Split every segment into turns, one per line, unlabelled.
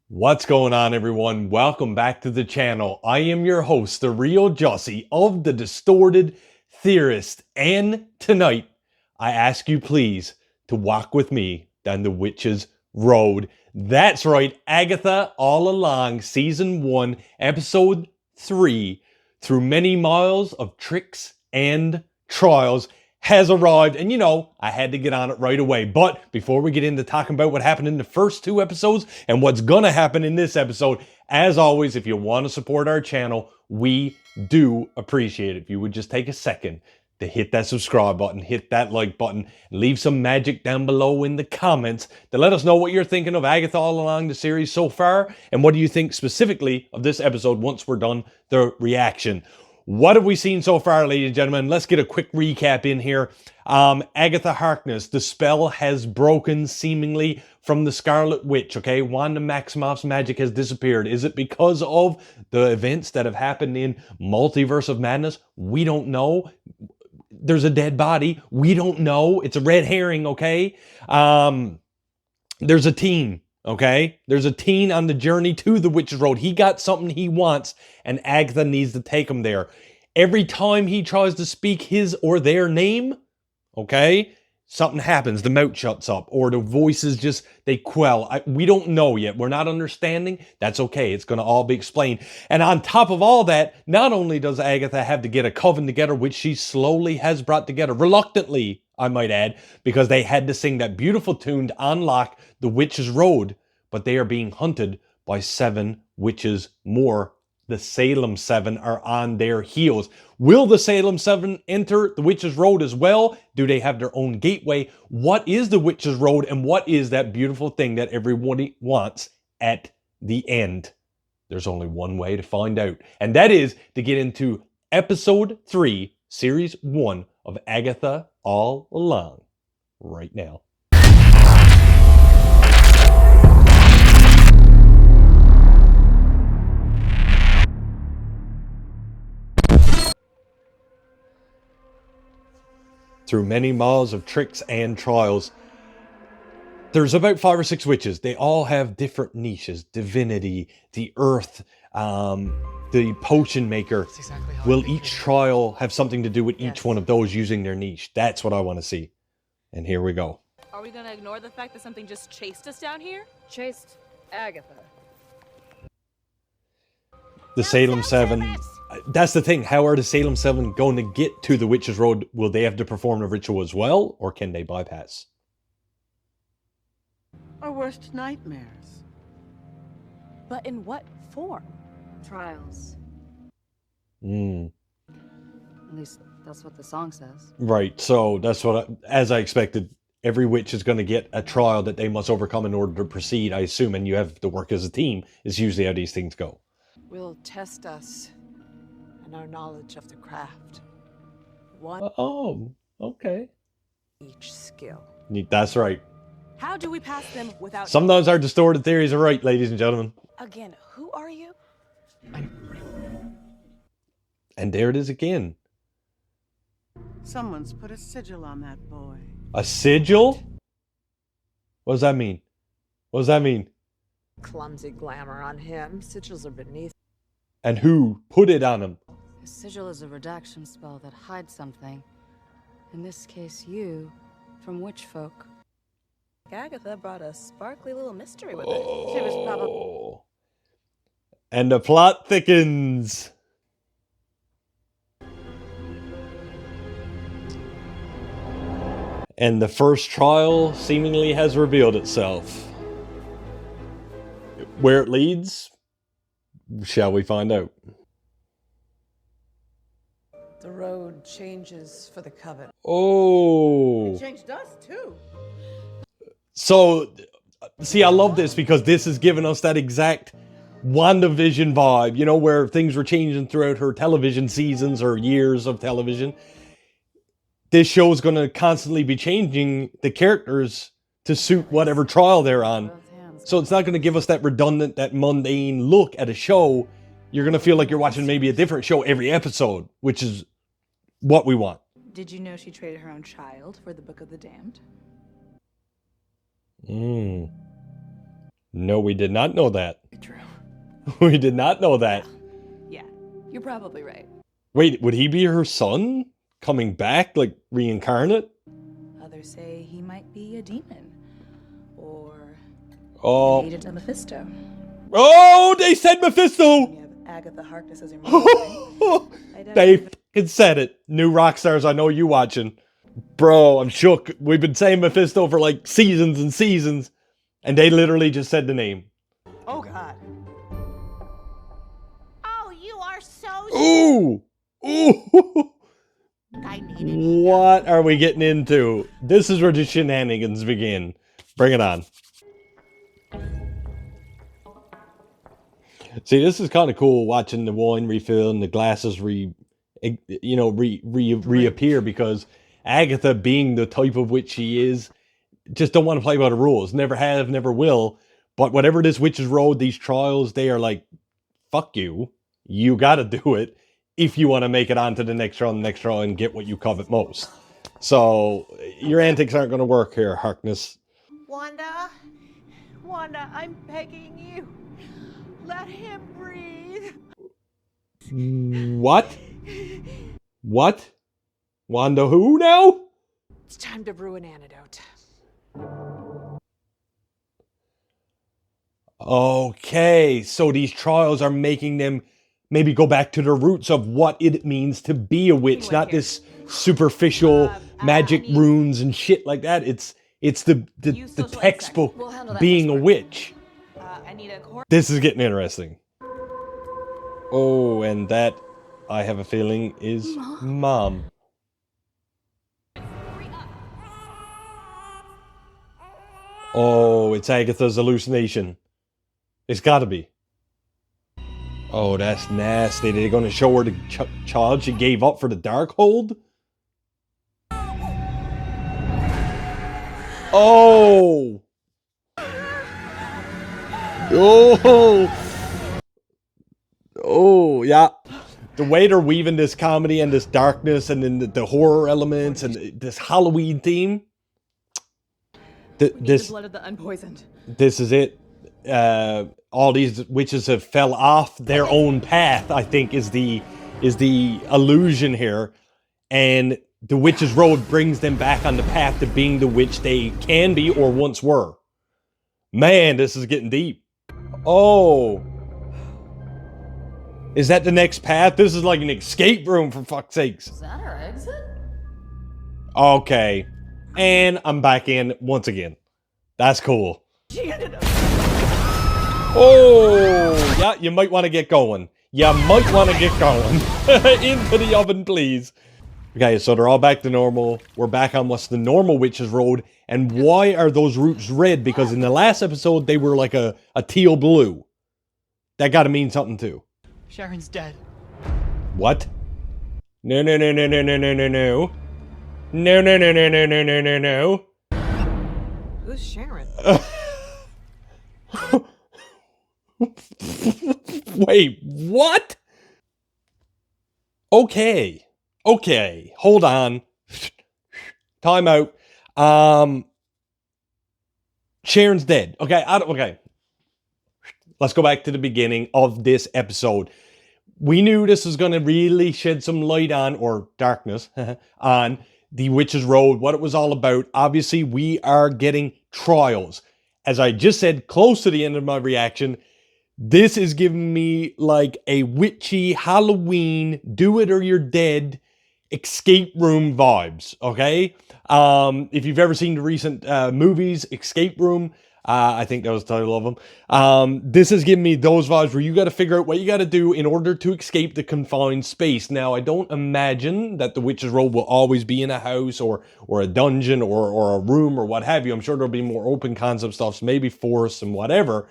What's going on, everyone? Welcome back to the channel. I am your host, the real Jussy of the Distorted Theorists, and tonight I ask you please to walk with me down the Witch's Road. That's right, Agatha All Along, Season 1, Episode 3, through many miles of tricks and trials, has arrived, and you know, I had to get on it right away. But before we get into talking about what happened in the first two episodes and what's gonna happen in this episode, as always, if you want to support our channel, we do appreciate it if you would just take a second to hit that subscribe button, hit that like button, leave some magic down below in the comments to let us know what you're thinking of Agatha All Along the series so far, and what do you think specifically of this episode once we're done the reaction. What have we seen so far, ladies and gentlemen? Let's get a quick recap in here. Agatha Harkness, the spell has broken seemingly from the Scarlet Witch, okay? Wanda Maximoff's magic has disappeared. Is it because of the events that have happened in Multiverse of Madness? We don't know. There's a dead body. We don't know. It's a red herring, okay? There's a teen. Okay, there's a teen on the journey to the Witch's Road. He got something he wants, and Agatha needs to take him there. Every time he tries to speak his or their name, okay, something happens. The mouth shuts up, or the voices just, they quell. We don't know yet. We're not understanding. That's okay. It's going to all be explained. And on top of all that, not only does Agatha have to get a coven together, which she slowly has brought together, reluctantly, I might add, because they had to sing that beautiful tune to unlock the Witch's Road, but they are being hunted by 7 witches more. The Salem 7 are on their heels. Will the Salem 7 enter the Witch's Road as well? Do they have their own gateway? What is the Witch's Road, and what is that beautiful thing that everybody wants at the end? There's only one way to find out, and that is to get into Episode 3, Series 1 of Agatha All Along right now. Through many miles of tricks and trials, there's about 5 or 6 witches. They all have different niches. Divinity, the earth, the potion maker.
Exactly
Will each trial have something to do with each one of those using their niche? That's what I want to see. And here we go.
Are we gonna ignore the fact that something just chased us down here?
Chased Agatha.
The Salem 7. That's the thing. How are the Salem 7 going to get to the Witch's Road? Will they have to perform a ritual as well, or can they bypass?
Our worst nightmares.
But in what form?
Trials.
Hmm.
At least that's what the song says.
Right. So that's what, as I expected, every witch is going to get a trial that they must overcome in order to proceed, I assume, and you have to work as a team, is usually how these things go.
Will test us and our knowledge of the craft. One
Oh, okay.
each skill.
That's right.
How do we pass them without...
Sometimes our distorted theories are right, ladies and gentlemen.
Again, who are you?
And there it is again.
Someone's put a sigil on that boy.
A sigil? What does that mean? What does that mean?
Clumsy glamour on him. Sigils are beneath.
And who put it on him?
A sigil is a redaction spell that hides something. In this case, you, from witch folk.
Agatha brought a sparkly little mystery with her.
She was probably...
Oh. And the plot thickens. And the first trial seemingly has revealed itself. Where it leads, shall we find out?
The road changes for the coven.
Oh.
It changed us, too.
So, see, I love this because this is giving us that exact WandaVision vibe, you know, where things were changing throughout her television seasons or years of television. This show is going to constantly be changing the characters to suit whatever trial they're on. So it's not going to give us that redundant, that mundane look at a show. You're going to feel like you're watching maybe a different show every episode, which is what we want.
Did you know she traded her own child for the Book of the Damned?
No, we did not know that.
True.
We did not know that.
Yeah, you're probably right.
Wait, would he be her son? Coming back, like reincarnate?
Others say he might be a demon. Or
Oh.
an agent of Mephisto.
Oh, they said Mephisto!
You have Agatha Harkness as your mom.
They f***ing said it. New rock stars, I know you watching. Bro, I'm shook. We've been saying Mephisto for like seasons and seasons. And they literally just said the name.
Oh God.
Oh, you are so
Ooh! Ooh!
I needed
What are we getting into? This is where the shenanigans begin. Bring it on. See, this is kind of cool watching the wine refill and the glasses reappear, because Agatha, being the type of witch she is, just don't want to play by the rules. Never have, never will. But whatever this witch's road, these trials, they are like, fuck you. You gotta do it if you want to make it on to the next trial, and get what you covet most. So, your antics aren't going to work here, Harkness.
Wanda, I'm begging you. Let him breathe.
What? What? Wanda who now?
It's time to brew an antidote.
Okay, so these trials are making them maybe go back to the roots of what it means to be a witch, not this superficial magic runes and shit like that. It's the textbook being a witch.
I need a
This is getting interesting. Oh, and that, I have a feeling, is Mom. Oh, it's Agatha's hallucination. It's gotta be. Oh, that's nasty. They're gonna show her the child she gave up for the Darkhold? Oh! Oh! Oh, yeah. The way they're weaving this comedy and this darkness and then the horror elements and this Halloween theme. This
blood of the unpoisoned.
This is it. All these witches have fell off their own path, I think is the illusion here. And the witch's road brings them back on the path to being the witch they can be or once were. Man, this is getting deep. Oh. Is that the next path? This is like an escape room, for fuck's sakes.
Is that our exit?
Okay. And I'm back in once again. That's cool. Oh, yeah, you might want to get going. You might want to get going. Into the oven, please. Okay, so they're all back to normal. We're back on what's the normal witch's road. And why are those roots red? Because in the last episode, they were like a teal blue. That gotta mean something too.
Sharon's dead.
What? No, no, no, no, no, no, no, no, no. No, no, no, no, no, no, no, no, no.
Who's Sharon?
Wait, what? Okay. Okay, hold on. Time out. Sharon's dead. Okay, okay. Let's go back to the beginning of this episode. We knew this was going to really shed some light on, or darkness, on the Witch's Road, what it was all about. Obviously, we are getting trials. As I just said, close to the end of my reaction, this is giving me like a witchy Halloween, do it or you're dead, escape room vibes, okay? If you've ever seen the recent movies, Escape Room, I think that was the title of them. This is giving me those vibes where you got to figure out what you got to do in order to escape the confined space. Now, I don't imagine that the Witch's Road will always be in a house or a dungeon or a room or what have you. I'm sure there'll be more open concept stuff, maybe forests and whatever.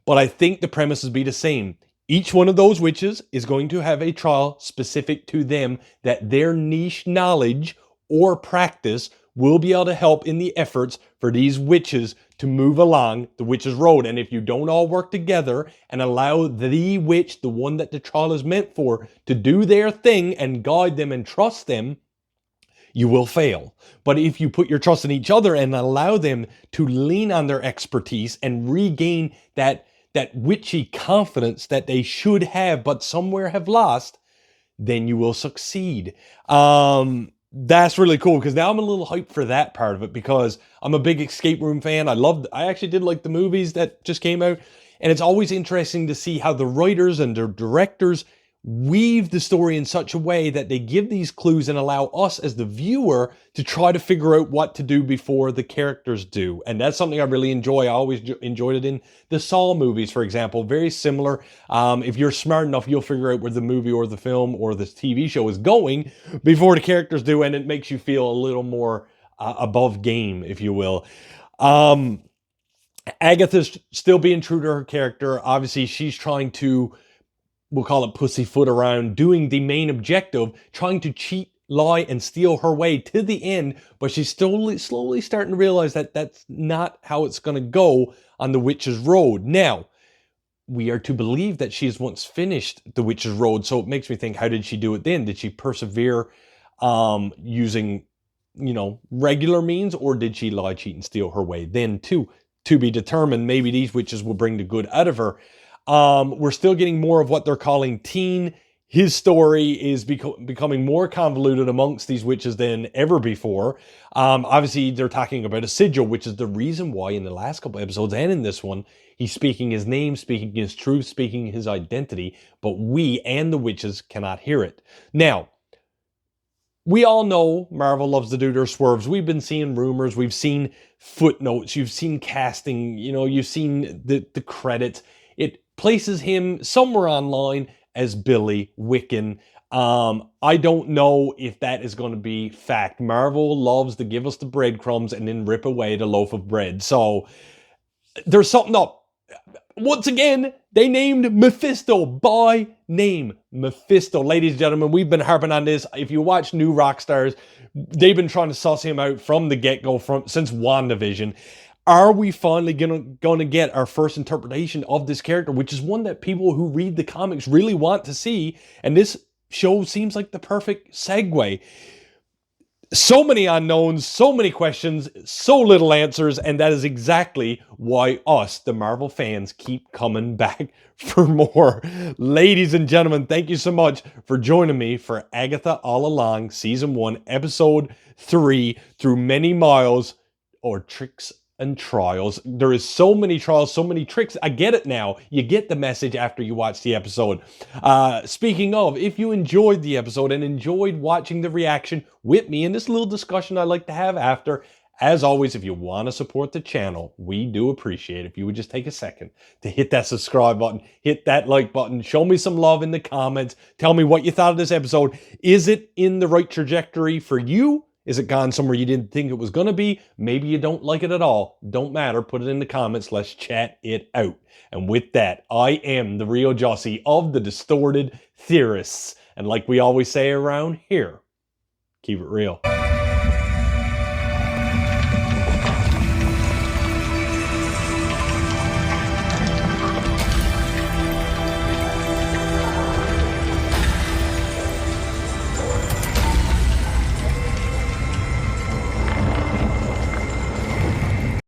But I think the premises be the same. Each one of those witches is going to have a trial specific to them that their niche knowledge or practice will be able to help in the efforts for these witches to move along the Witch's Road. And if you don't all work together and allow the witch, the one that the trial is meant for, to do their thing and guide them and trust them, you will fail. But if you put your trust in each other and allow them to lean on their expertise and regain that witchy confidence that they should have but somewhere have lost, then you will succeed. That's really cool, because now I'm a little hyped for that part of it, because I'm a big escape room fan. I actually did like the movies that just came out, and it's always interesting to see how the writers and the directors weave the story in such a way that they give these clues and allow us as the viewer to try to figure out what to do before the characters do. And that's something I really enjoy. I always enjoyed it in the Saw movies, for example. Very similar. If you're smart enough, you'll figure out where the movie or the film or the TV show is going before the characters do, and it makes you feel a little more above game, if you will. Agatha's still being true to her character. Obviously, she's trying to, we'll call it pussyfoot around, doing the main objective, trying to cheat, lie, and steal her way to the end, but she's slowly starting to realize that that's not how it's going to go on the Witch's Road. Now, we are to believe that she has once finished the Witch's Road, so it makes me think, how did she do it then? Did she persevere using, regular means, or did she lie, cheat, and steal her way then too? To be determined. Maybe these witches will bring the good out of her. We're still getting more of what they're calling teen. His story is becoming more convoluted amongst these witches than ever before. Obviously, they're talking about a sigil, which is the reason why in the last couple episodes and in this one, he's speaking his name, speaking his truth, speaking his identity, but we and the witches cannot hear it. Now, we all know Marvel loves to do their swerves. We've been seeing rumors, we've seen footnotes, you've seen casting, you've seen the credits. It places him somewhere online as Billy Wiccan. I don't know if that is going to be fact. Marvel loves to give us the breadcrumbs and then rip away the loaf of bread. So there's something up. Once again, they named Mephisto by name. Mephisto. Ladies and gentlemen, we've been harping on this. If you watch New Rockstars, they've been trying to suss him out from the get-go, since WandaVision. Are we finally gonna get our first interpretation of this character, which is one that people who read the comics really want to see, and this show seems like the perfect segue. So many unknowns, so many questions, so little answers, and that is exactly why us, the Marvel fans, keep coming back for more. Ladies and gentlemen, thank you so much for joining me for Agatha All Along, Season 1, Episode 3, Through Many Miles, or Tricks and Trials. There is so many trials, so many tricks. I get it now. You get the message after you watch the episode. Speaking of, if you enjoyed the episode and enjoyed watching the reaction with me and this little discussion I like to have after, as always, if you want to support the channel, we do appreciate it if you would just take a second to hit that subscribe button, hit that like button, show me some love in the comments, tell me what you thought of this episode. Is it in the right trajectory for you? Is it gone somewhere you didn't think it was going to be? Maybe you don't like it at all. Don't matter. Put it in the comments. Let's chat it out. And with that, I am the real Jussy of the Distorted Theorists. And like we always say around here, keep it real.